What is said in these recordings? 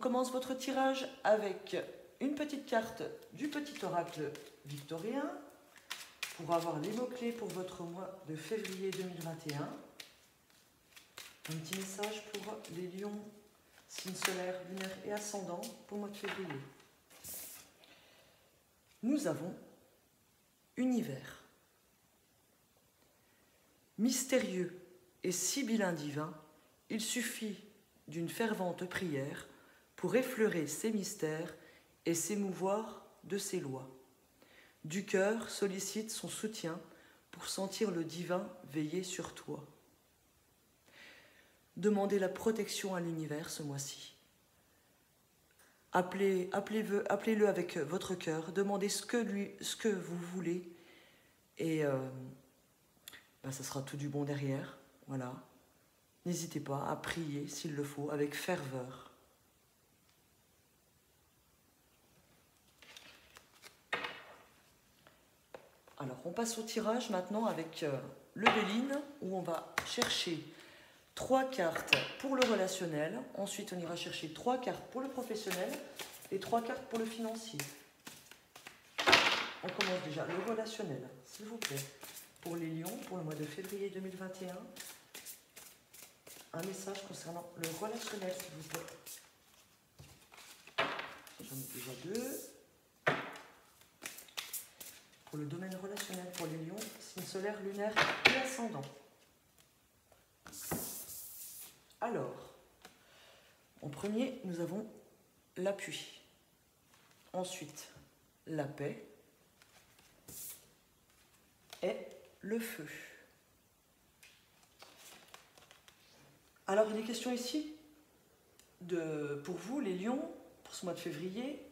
commence votre tirage avec une petite carte du petit oracle victorien pour avoir les mots-clés pour votre mois de février 2021. Un petit message pour les lions, signe solaire, lunaire et ascendant pour le mois de février. Nous avons univers. Mystérieux et sibyllin divin, il suffit d'une fervente prière pour effleurer ses mystères et s'émouvoir de ses lois. Du cœur sollicite son soutien pour sentir le divin veiller sur toi. Demandez la protection à l'univers ce mois-ci. Appelez-le avec votre cœur, demandez ce que vous voulez et ça sera tout du bon derrière. Voilà. N'hésitez pas à prier s'il le faut avec ferveur. Alors on passe au tirage maintenant avec le Béline où on va chercher 3 cartes pour le relationnel. Ensuite on ira chercher 3 cartes pour le professionnel et 3 cartes pour le financier. On commence déjà le relationnel, s'il vous plaît. Pour les lions, pour le mois de février 2021. Un message concernant le relationnel, s'il vous plaît. J'en ai déjà 2. Pour le domaine relationnel, pour les lions, signe solaire, lunaire et ascendant. Alors, en premier, nous avons l'appui. Ensuite, la paix et le feu. Alors, il est question ici, pour vous, les lions, pour ce mois de février,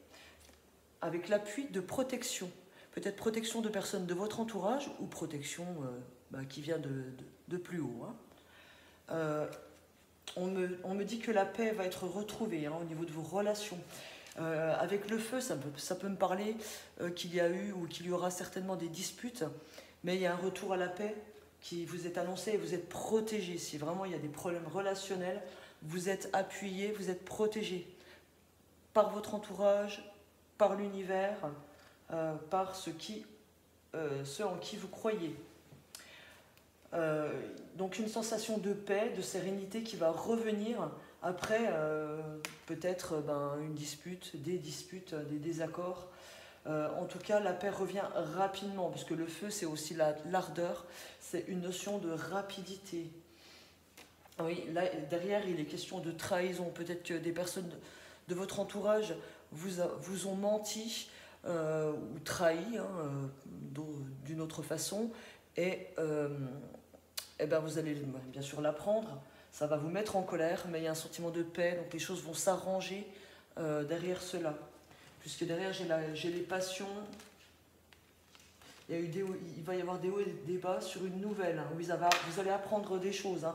avec l'appui de protection. Peut-être protection de personnes de votre entourage ou protection qui vient de plus haut. Hein. On me dit que la paix va être retrouvée au niveau de vos relations. Avec le feu, ça peut me parler qu'il y a eu ou qu'il y aura certainement des disputes, mais il y a un retour à la paix qui vous est annoncé et vous êtes protégé. Si vraiment il y a des problèmes relationnels, vous êtes appuyé, vous êtes protégé par votre entourage, par l'univers, par ceux en qui vous croyez. Donc une sensation de paix, de sérénité qui va revenir après peut-être une dispute, des désaccords. En tout cas, la paix revient rapidement, parce que le feu, c'est aussi l'ardeur, c'est une notion de rapidité. Oui, là, derrière, il est question de trahison. Peut-être que des personnes de votre entourage vous ont menti ou trahi d'une autre façon, et vous allez bien sûr l'apprendre. Ça va vous mettre en colère, mais il y a un sentiment de paix, donc les choses vont s'arranger derrière cela. Puisque derrière, j'ai les passions. Il va y avoir des hauts et des bas sur une nouvelle. Où vous allez apprendre des choses,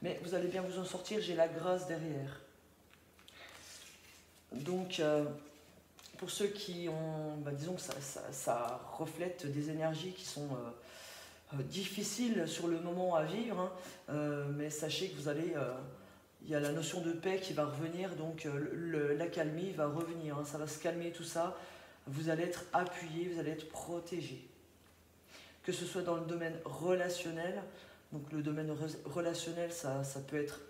mais vous allez bien vous en sortir. J'ai la grâce derrière. Donc, pour ceux qui ont... disons que ça reflète des énergies qui sont difficiles sur le moment à vivre. Mais sachez que vous allez... il y a la notion de paix qui va revenir, donc la calmie va revenir, ça va se calmer tout ça, vous allez être appuyé, vous allez être protégé. Que ce soit dans le domaine relationnel, donc le domaine relationnel, ça peut être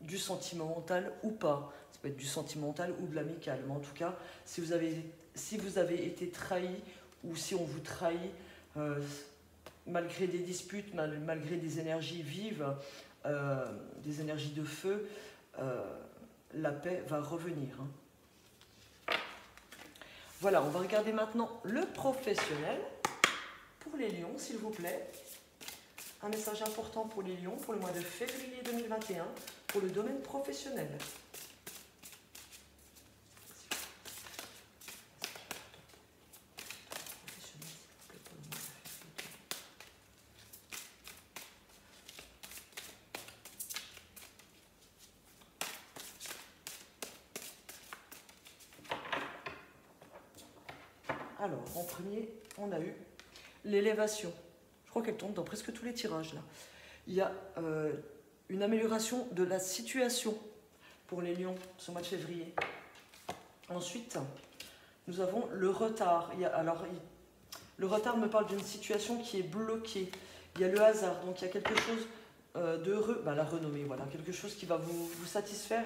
du sentimental ou pas, ça peut être du sentimental ou de l'amical, mais en tout cas, si vous avez été trahi ou si on vous trahit, malgré des disputes, malgré des énergies vives, des énergies de feu, la paix va revenir. Voilà, on va regarder maintenant le professionnel pour les lions, s'il vous plaît. Un message important pour les lions pour le mois de février 2021, pour le domaine professionnel. Alors, en premier, on a eu l'élévation. Je crois qu'elle tombe dans presque tous les tirages, là. Il y a une amélioration de la situation pour les lions ce mois de février. Ensuite, nous avons le retard. Le retard me parle d'une situation qui est bloquée. Il y a le hasard, donc il y a quelque chose d'heureux, la renommée, voilà, quelque chose qui va vous satisfaire,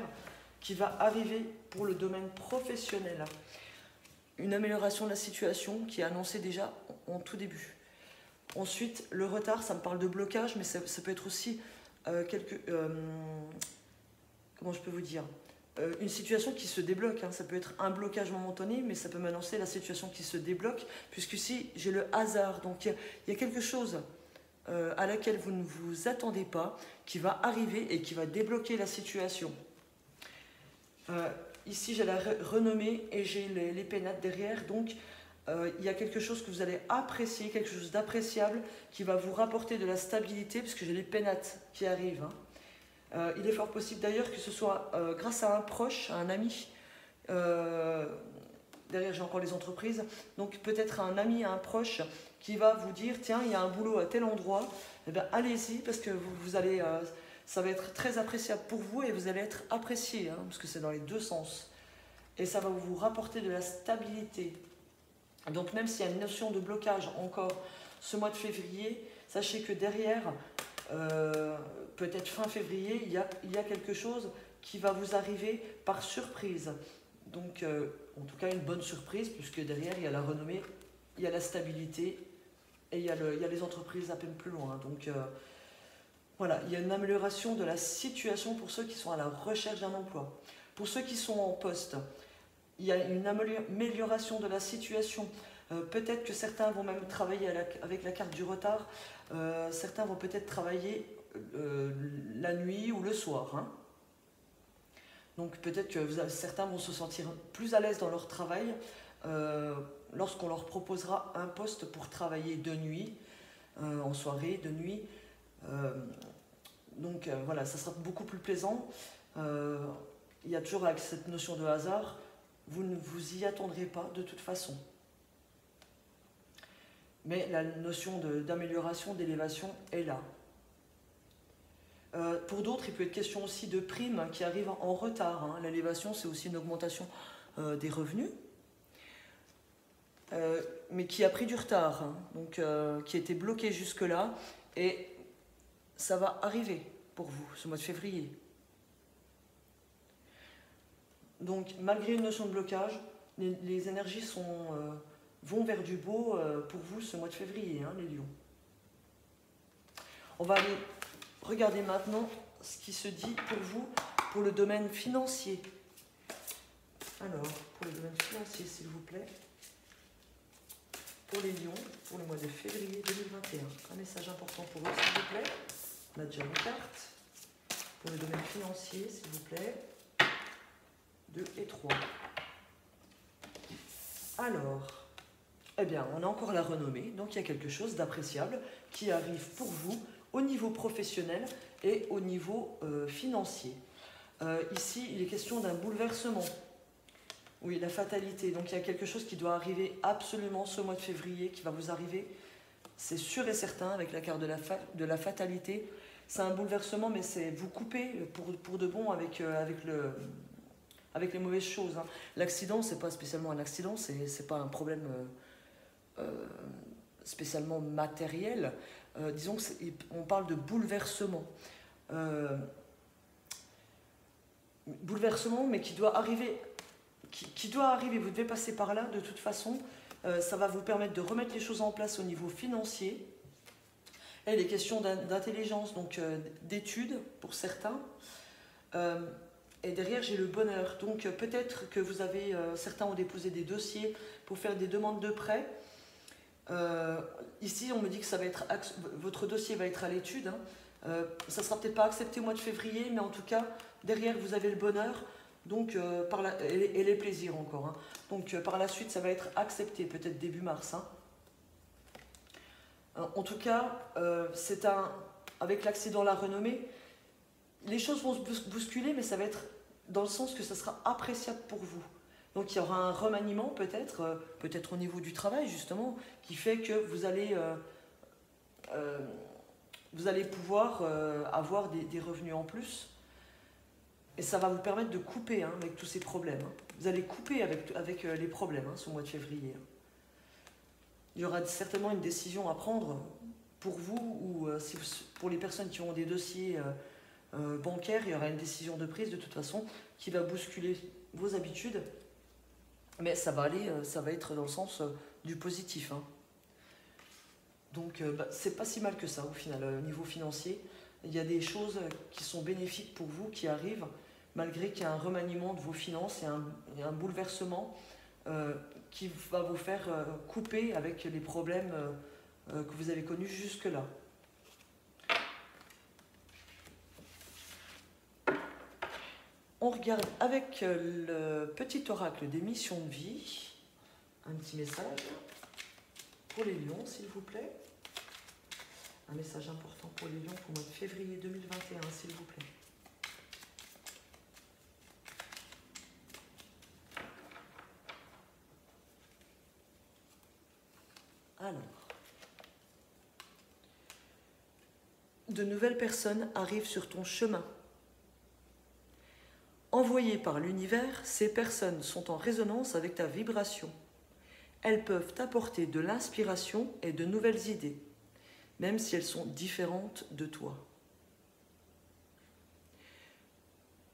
qui va arriver pour le domaine professionnel. Une amélioration de la situation qui est annoncée déjà en tout début. Ensuite, le retard, ça me parle de blocage, mais ça peut être aussi comment je peux vous dire, une situation qui se débloque, hein. Ça peut être un blocage momentané, mais ça peut m'annoncer la situation qui se débloque, puisque ici j'ai le hasard, donc il y a quelque chose à laquelle vous ne vous attendez pas, qui va arriver et qui va débloquer la situation. Ici j'ai la renommée et j'ai les pénates derrière, donc il y a quelque chose que vous allez apprécier, quelque chose d'appréciable, qui va vous rapporter de la stabilité, puisque j'ai les pénates qui arrivent, hein. Il est fort possible d'ailleurs que ce soit grâce à un proche, à un ami. Derrière j'ai encore les entreprises, donc peut-être un ami, un proche qui va vous dire tiens, il y a un boulot à tel endroit, eh bien allez-y, parce que vous allez, ça va être très appréciable pour vous et vous allez être apprécié, hein, parce que c'est dans les deux sens. Et ça va vous rapporter de la stabilité. Donc même s'il y a une notion de blocage encore ce mois de février, sachez que derrière, peut-être fin février, il y a quelque chose qui va vous arriver par surprise. Donc en tout cas une bonne surprise, puisque derrière il y a la renommée, il y a la stabilité et il y a les entreprises à peine plus loin. Donc voilà, il y a une amélioration de la situation pour ceux qui sont à la recherche d'un emploi. Pour ceux qui sont en poste, il y a une amélioration de la situation. Peut-être que certains vont même travailler avec la carte du retard. Certains vont peut-être travailler la nuit ou le soir, hein. Donc peut-être que certains vont se sentir plus à l'aise dans leur travail lorsqu'on leur proposera un poste pour travailler de nuit, en soirée, de nuit. Donc voilà, ça sera beaucoup plus plaisant. Il y a toujours avec cette notion de hasard, vous ne vous y attendrez pas de toute façon. Mais la notion d'amélioration, d'élévation est là. Pour d'autres, il peut être question aussi de primes qui arrivent en retard, hein. L'élévation, c'est aussi une augmentation des revenus, mais qui a pris du retard, hein, donc qui a été bloqué jusque-là, et ça va arriver pour vous ce mois de février. Donc malgré une notion de blocage, les énergies vont vers du beau pour vous ce mois de février, hein, les lions. On va aller regarder maintenant ce qui se dit pour vous, pour le domaine financier. Alors, pour le domaine financier, s'il vous plaît, pour les lions, pour le mois de février 2021. Un message important pour eux, s'il vous plaît. On a déjà une carte. Pour le domaine financier, s'il vous plaît. 2 et 3. Alors, eh bien, on a encore la renommée, donc il y a quelque chose d'appréciable qui arrive pour vous au niveau professionnel et au niveau financier. Ici, il est question d'un bouleversement. Oui, la fatalité. Donc il y a quelque chose qui doit arriver absolument ce mois de février, qui va vous arriver, c'est sûr et certain, avec la carte de la fatalité. C'est un bouleversement, mais c'est vous couper pour de bon avec les mauvaises choses, hein. L'accident, c'est pas spécialement un accident, c'est pas un problème spécialement matériel. Disons qu'on parle de bouleversement. Bouleversement, mais qui doit arriver. Qui doit arriver, vous devez passer par là de toute façon. Ça va vous permettre de remettre les choses en place au niveau financier. Et les questions d'intelligence, donc d'études pour certains. Et derrière, j'ai le bonheur. Donc peut-être que vous avez, certains ont déposé des dossiers pour faire des demandes de prêt. Ici, on me dit que ça va être votre dossier va être à l'étude, hein. Ça ne sera peut-être pas accepté au mois de février, mais en tout cas, derrière, vous avez le bonheur. Donc, et les plaisirs encore, hein. Donc, par la suite, ça va être accepté, peut-être début mars, hein. En tout cas, avec l'accident La Renommée, les choses vont se bousculer, mais ça va être dans le sens que ça sera appréciable pour vous. Donc, il y aura un remaniement, peut-être au niveau du travail, justement, qui fait que vous allez pouvoir avoir des revenus en plus. Et ça va vous permettre de couper, hein, avec tous ces problèmes, hein. vous allez couper avec les problèmes ce mois de février. Il y aura certainement une décision à prendre pour vous ou pour les personnes qui ont des dossiers bancaires, il y aura une décision de prise de toute façon qui va bousculer vos habitudes, mais ça va être dans le sens du positif. Donc c'est pas si mal que ça au final, au niveau financier. Il y a des choses qui sont bénéfiques pour vous qui arrivent, malgré qu'il y a un remaniement de vos finances et un bouleversement qui va vous faire couper avec les problèmes que vous avez connus jusque-là. On regarde avec le petit oracle des missions de vie, un petit message pour les lions, s'il vous plaît. Un message important pour les lions pour le mois de février 2021, s'il vous plaît. Alors, de nouvelles personnes arrivent sur ton chemin. Envoyées par l'univers, ces personnes sont en résonance avec ta vibration. Elles peuvent t'apporter de l'inspiration et de nouvelles idées, même si elles sont différentes de toi.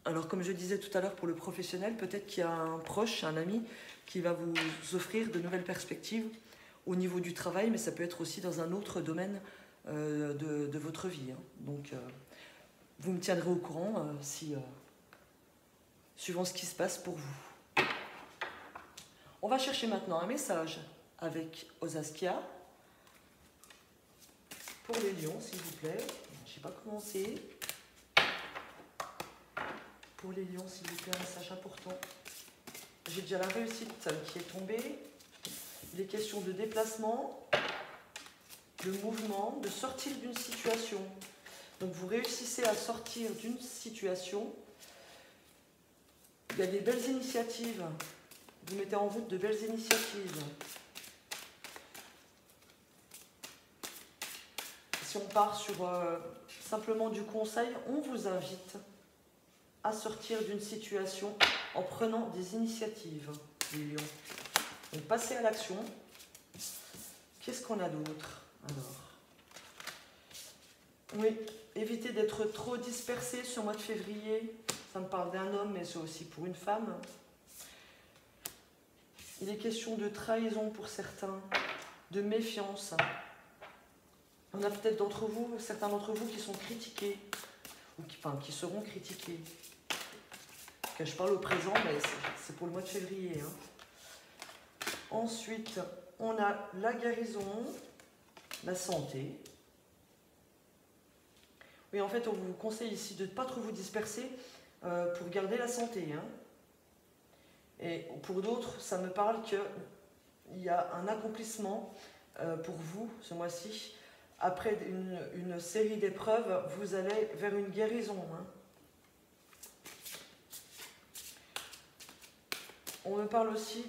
Alors, comme je disais tout à l'heure pour le professionnel, peut-être qu'il y a un proche, un ami, qui va vous offrir de nouvelles perspectives au niveau du travail, mais ça peut être aussi dans un autre domaine de votre vie. Donc, vous me tiendrez au courant suivant ce qui se passe pour vous. On va chercher maintenant un message avec Osaskia. Pour les lions, s'il vous plaît. Je ne sais pas comment c'est. Pour les lions, s'il vous plaît, un message important. J'ai déjà la réussite qui est tombée. Il est question de déplacement, de mouvement, de sortir d'une situation. Donc vous réussissez à sortir d'une situation. Il y a des belles initiatives. Vous mettez en route de belles initiatives. Si on part sur simplement du conseil, on vous invite à sortir d'une situation en prenant des initiatives, les lions. Donc passez à l'action. Qu'est-ce qu'on a d'autre? Alors, oui, évitez d'être trop dispersé ce mois de février. Ça me parle d'un homme, mais c'est aussi pour une femme. Il est question de trahison pour certains, de méfiance. On a peut-être certains d'entre vous qui sont critiqués, ou qui seront critiqués. Je parle au présent, mais c'est pour le mois de février. Ensuite, on a la guérison, la santé. Oui, en fait, on vous conseille ici de ne pas trop vous disperser pour garder la santé. Et pour d'autres, ça me parle qu'il y a un accomplissement pour vous ce mois-ci. Après une série d'épreuves, vous allez vers une guérison. On me parle aussi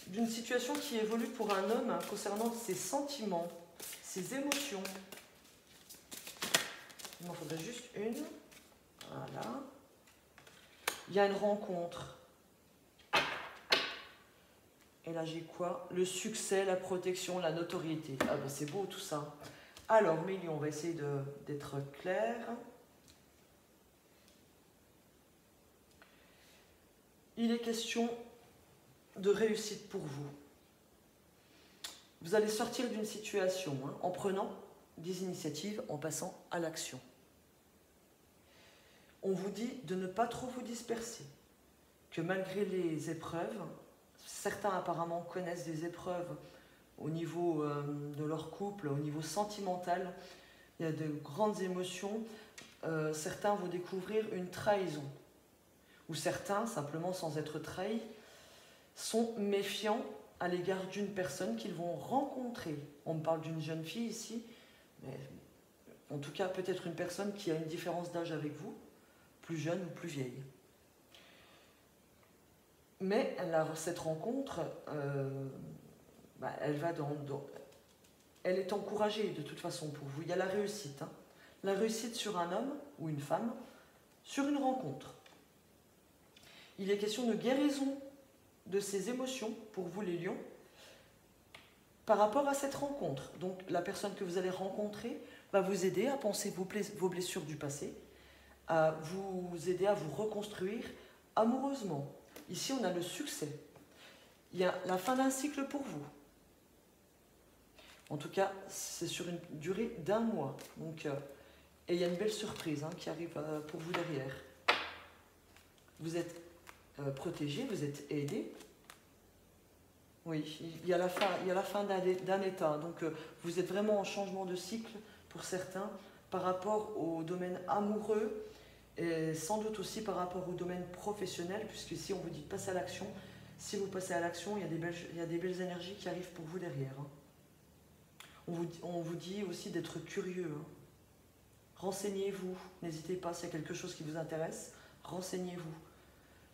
d'une situation qui évolue pour un homme concernant ses sentiments, ses émotions. Il m'en faudrait juste une. Voilà. Il y a une rencontre. Et là, j'ai quoi? Le succès, la protection, la notoriété. Ah ben c'est beau tout ça. Alors, Mélie, on va essayer d'être clair. Il est question de réussite pour vous. Vous allez sortir d'une situation en prenant des initiatives, en passant à l'action. On vous dit de ne pas trop vous disperser, que malgré les épreuves, certains apparemment connaissent des épreuves au niveau de leur couple, au niveau sentimental, il y a de grandes émotions, certains vont découvrir une trahison, ou certains, simplement sans être trahis, sont méfiants à l'égard d'une personne qu'ils vont rencontrer. On me parle d'une jeune fille ici, mais en tout cas peut-être une personne qui a une différence d'âge avec vous, plus jeune ou plus vieille. Mais cette rencontre, elle est encouragée de toute façon pour vous. Il y a la réussite. La réussite sur un homme ou une femme, sur une rencontre. Il est question de guérison de ces émotions pour vous les lions par rapport à cette rencontre. Donc la personne que vous allez rencontrer va vous aider à penser vos blessures du passé, à vous aider à vous reconstruire amoureusement. Ici, on a le succès. Il y a la fin d'un cycle pour vous. En tout cas, c'est sur une durée d'1 mois. Donc, et il y a une belle surprise qui arrive pour vous derrière. Vous êtes protégé, vous êtes aidé. Oui, il y a la fin d'un état. Donc, vous êtes vraiment en changement de cycle pour certains par rapport au domaine amoureux et sans doute aussi par rapport au domaine professionnel, puisque ici on vous dit de passer à l'action. Si vous passez à l'action, il y a des belles énergies qui arrivent pour vous derrière. On vous dit aussi d'être curieux. Renseignez-vous. N'hésitez pas, s'il y a quelque chose qui vous intéresse, renseignez-vous.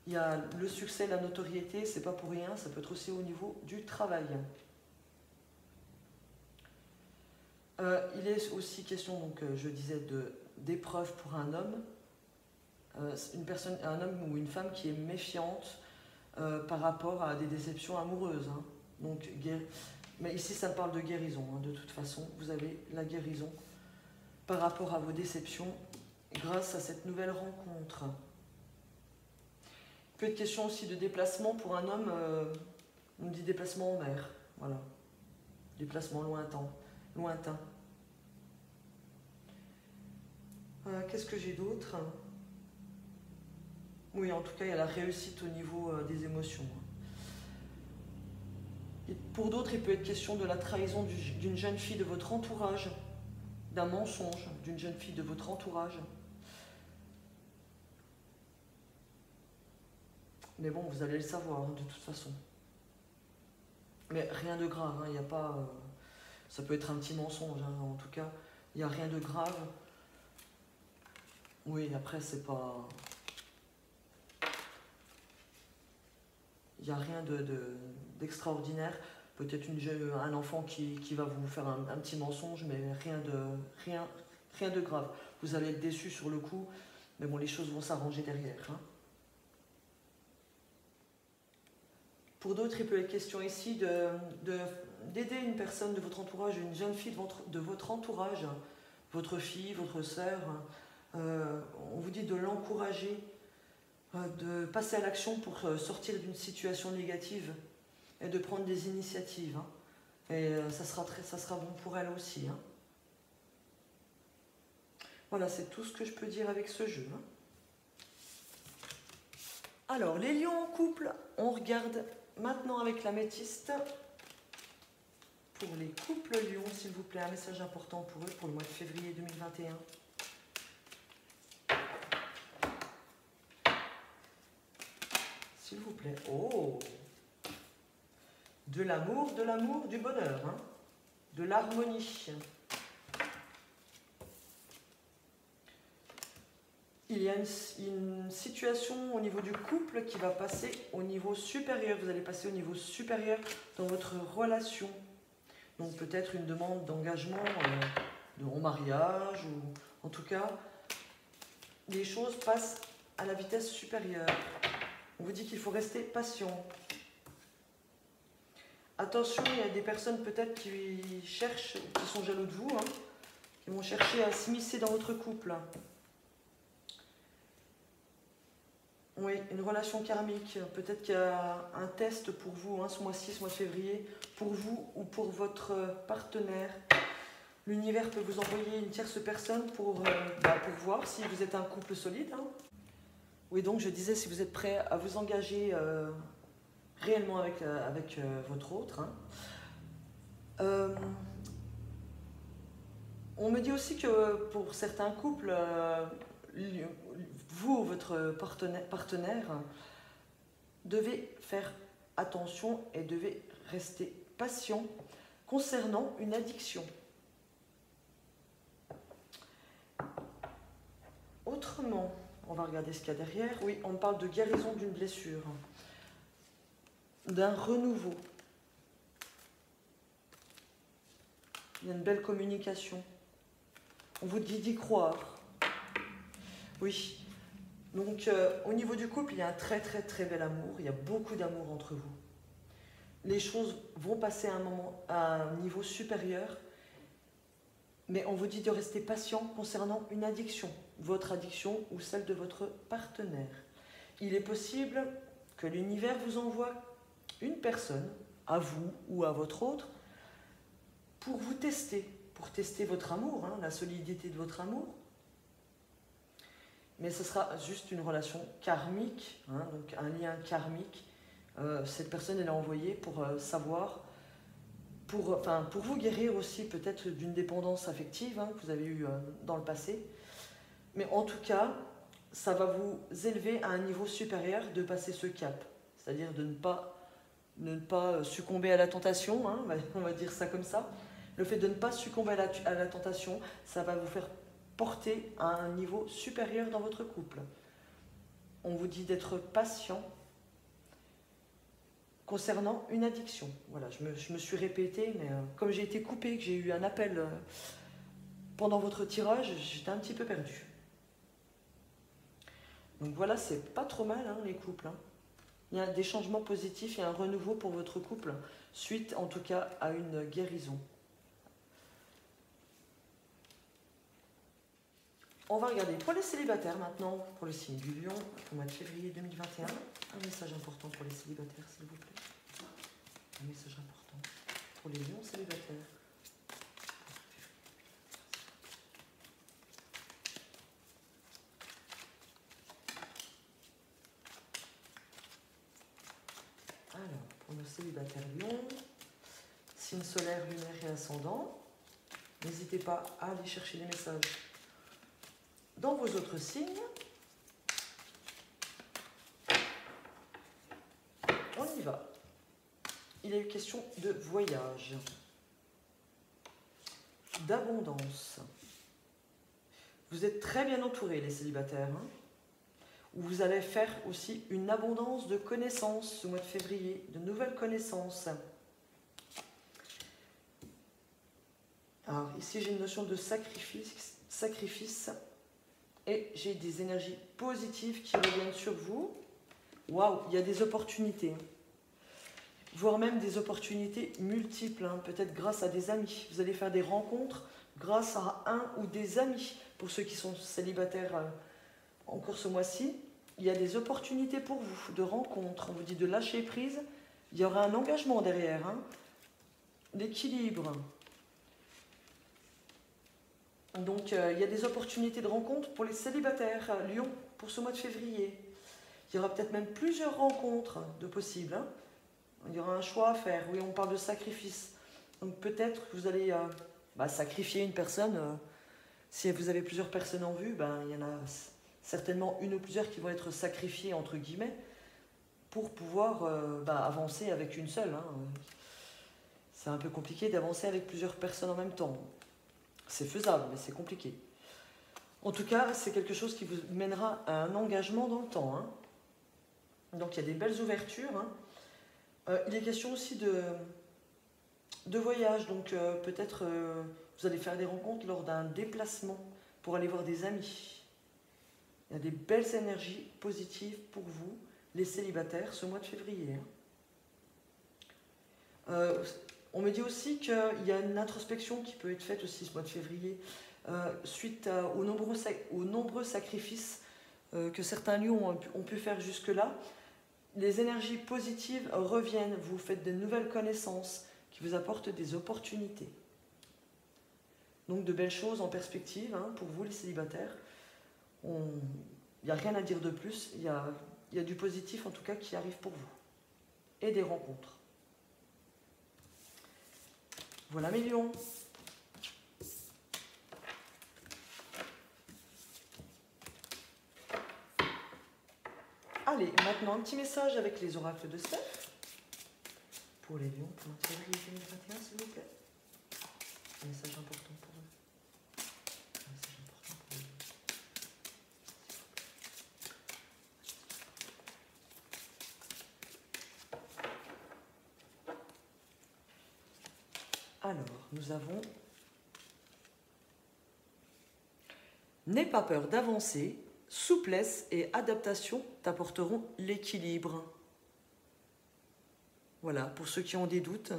Il y a le succès, la notoriété, c'est pas pour rien, ça peut être aussi au niveau du travail. Il est aussi question, donc, je disais, d'épreuves pour un homme. Un homme ou une femme qui est méfiante par rapport à des déceptions amoureuses. Donc, mais ici, ça parle de guérison. De toute façon, vous avez la guérison par rapport à vos déceptions grâce à cette nouvelle rencontre. Il peut être question aussi de déplacement pour un homme. On dit déplacement en mer. Voilà. Déplacement lointain. Qu'est-ce que j'ai d'autre ? Oui, en tout cas, il y a la réussite au niveau des émotions. Et pour d'autres, il peut être question de la trahison d'une jeune fille de votre entourage, d'un mensonge d'une jeune fille de votre entourage. Mais bon, vous allez le savoir, de toute façon. Mais rien de grave, il n'y a pas... ça peut être un petit mensonge, en tout cas, il n'y a rien de grave. Oui, après, c'est pas... Il n'y a rien d'extraordinaire. Peut-être un enfant qui va vous faire un petit mensonge, mais rien de grave. Vous allez être déçu sur le coup, mais bon, les choses vont s'arranger derrière. Pour d'autres, il peut être question ici d'aider une personne de votre entourage, une jeune fille de votre entourage, votre fille, votre sœur. On vous dit de l'encourager, de passer à l'action pour sortir d'une situation négative et de prendre des initiatives. Et ça sera bon pour elle aussi. Voilà, c'est tout ce que je peux dire avec ce jeu. Alors, les lions en couple, on regarde maintenant avec l'améthyste. Pour les couples lions, s'il vous plaît, un message important pour eux pour le mois de février 2021. S'il vous plaît. Oh! De l'amour, du bonheur, de l'harmonie. Il y a une situation au niveau du couple qui va passer au niveau supérieur. Vous allez passer au niveau supérieur dans votre relation. Donc peut-être une demande d'engagement en mariage, ou en tout cas, les choses passent à la vitesse supérieure. On vous dit qu'il faut rester patient. Attention, il y a des personnes peut-être qui sont jaloux de vous, qui vont chercher à s'immiscer dans votre couple. Oui, une relation karmique. Peut-être qu'il y a un test pour vous, ce mois-ci, ce mois de février, pour vous ou pour votre partenaire. L'univers peut vous envoyer une tierce personne pour voir si vous êtes un couple solide. Oui, donc je disais, si vous êtes prêt à vous engager réellement avec votre autre. On me dit aussi que pour certains couples, vous ou votre partenaire devez faire attention et devez rester patient concernant une addiction. Autrement, on va regarder ce qu'il y a derrière. Oui, on parle de guérison d'une blessure, d'un renouveau. Il y a une belle communication. On vous dit d'y croire. Oui, Donc, au niveau du couple, il y a un très très très bel amour. Il y a beaucoup d'amour entre vous. Les choses vont passer à un niveau supérieur. Mais on vous dit de rester patient concernant une addiction, votre addiction ou celle de votre partenaire. Il est possible que l'univers vous envoie une personne, à vous ou à votre autre, pour vous tester, pour tester votre amour, la solidité de votre amour. Mais ce sera juste une relation karmique, donc un lien karmique. Cette personne, elle est envoyée pour savoir, pour vous guérir aussi peut-être d'une dépendance affective que vous avez eue dans le passé. Mais en tout cas, ça va vous élever à un niveau supérieur de passer ce cap. C'est-à-dire de ne pas succomber à la tentation, on va dire ça comme ça. Le fait de ne pas succomber à la tentation, ça va vous faire porter à un niveau supérieur dans votre couple. On vous dit d'être patient concernant une addiction. Voilà, je me suis répétée, mais comme j'ai été coupée, que j'ai eu un appel pendant votre tirage, j'étais un petit peu perdue. Donc voilà, c'est pas trop mal les couples. Il y a des changements positifs, il y a un renouveau pour votre couple, suite en tout cas à une guérison. On va regarder pour les célibataires maintenant, pour le signe du Lion, au mois de février 2021. Un message important pour les célibataires, s'il vous plaît. Un message important pour les Lions célibataires. Alors, pour nos célibataires Lions, signe solaire, lunaire et ascendant, n'hésitez pas à aller chercher les messages dans vos autres signes. On y va. Il est question de voyage, d'abondance. Vous êtes très bien entourés, les célibataires. Où vous allez faire aussi une abondance de connaissances ce mois de février, de nouvelles connaissances. Alors ici, j'ai une notion de sacrifice. Et j'ai des énergies positives qui reviennent sur vous. Waouh, il y a des opportunités. Voire même des opportunités multiples, peut-être grâce à des amis. Vous allez faire des rencontres grâce à un ou des amis. Pour ceux qui sont célibataires encore ce mois-ci, il y a des opportunités pour vous, de rencontres. On vous dit de lâcher prise. Il y aura un engagement derrière, l'équilibre. Donc, il y a des opportunités de rencontres pour les célibataires Lion pour ce mois de février. Il y aura peut-être même plusieurs rencontres de possibles. Il y aura un choix à faire. Oui, on parle de sacrifice. Donc, peut-être que vous allez sacrifier une personne. Si vous avez plusieurs personnes en vue, il y en a certainement une ou plusieurs qui vont être sacrifiées, entre guillemets, pour pouvoir avancer avec une seule. C'est un peu compliqué d'avancer avec plusieurs personnes en même temps. C'est faisable, mais c'est compliqué. En tout cas, c'est quelque chose qui vous mènera à un engagement dans le temps. Donc, il y a des belles ouvertures. Il est question aussi de voyage. Donc, peut-être vous allez faire des rencontres lors d'un déplacement pour aller voir des amis. Il y a des belles énergies positives pour vous, les célibataires, ce mois de février. On me dit aussi qu'il y a une introspection qui peut être faite aussi ce mois de février suite aux nombreux sacrifices que certains lions ont pu faire jusque-là. Les énergies positives reviennent, vous faites de nouvelles connaissances qui vous apportent des opportunités. Donc de belles choses en perspective pour vous les célibataires. Il n'y a rien à dire de plus, il y a du positif en tout cas qui arrive pour vous. Et des rencontres. Voilà mes lions. Allez, maintenant un petit message avec les oracles de Steph. Pour les lions, pour le février 2021, s'il vous plaît. Un message important pour eux. Un message important pour eux. Alors, nous avons « N'aie pas peur d'avancer, souplesse et adaptation t'apporteront l'équilibre. Voilà, pour ceux qui ont des doutes,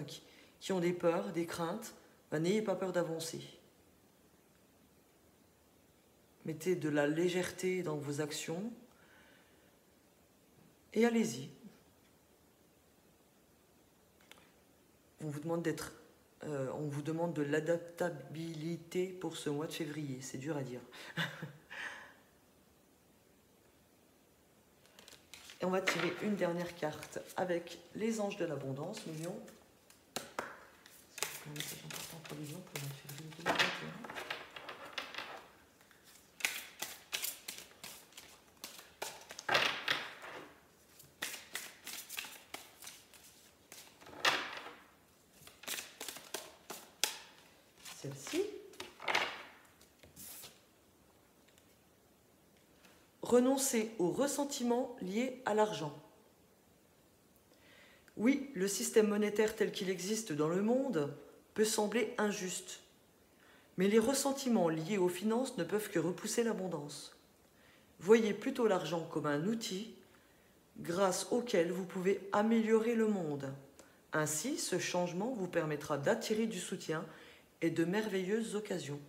qui ont des peurs, des craintes, n'ayez pas peur d'avancer. Mettez de la légèreté dans vos actions et allez-y. On vous demande de l'adaptabilité pour ce mois de février. C'est dur à dire. Et on va tirer une dernière carte avec les anges de l'abondance, les lions. C'est un message important pour les lions pour le mois de février 2021. Celle-ci. Renoncer aux ressentiments liés à l'argent. Oui, le système monétaire tel qu'il existe dans le monde peut sembler injuste, mais les ressentiments liés aux finances ne peuvent que repousser l'abondance. Voyez plutôt l'argent comme un outil grâce auquel vous pouvez améliorer le monde. Ainsi, ce changement vous permettra d'attirer du soutien et de merveilleuses occasions.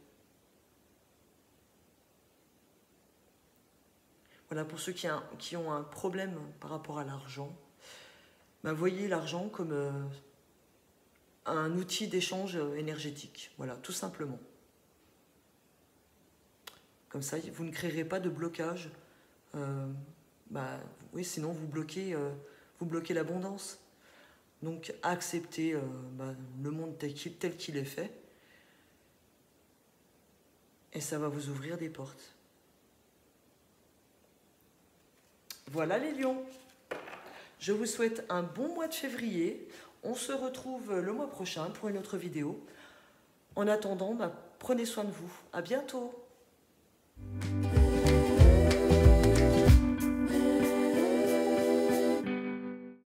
Voilà, pour ceux qui ont un problème par rapport à l'argent, voyez l'argent comme un outil d'échange énergétique. Voilà, tout simplement. Comme ça, vous ne créerez pas de blocage. Oui, sinon vous bloquez l'abondance. Donc, acceptez le monde tel qu'il est fait. Et ça va vous ouvrir des portes. Voilà les lions. Je vous souhaite un bon mois de février. On se retrouve le mois prochain pour une autre vidéo. En attendant, prenez soin de vous. À bientôt.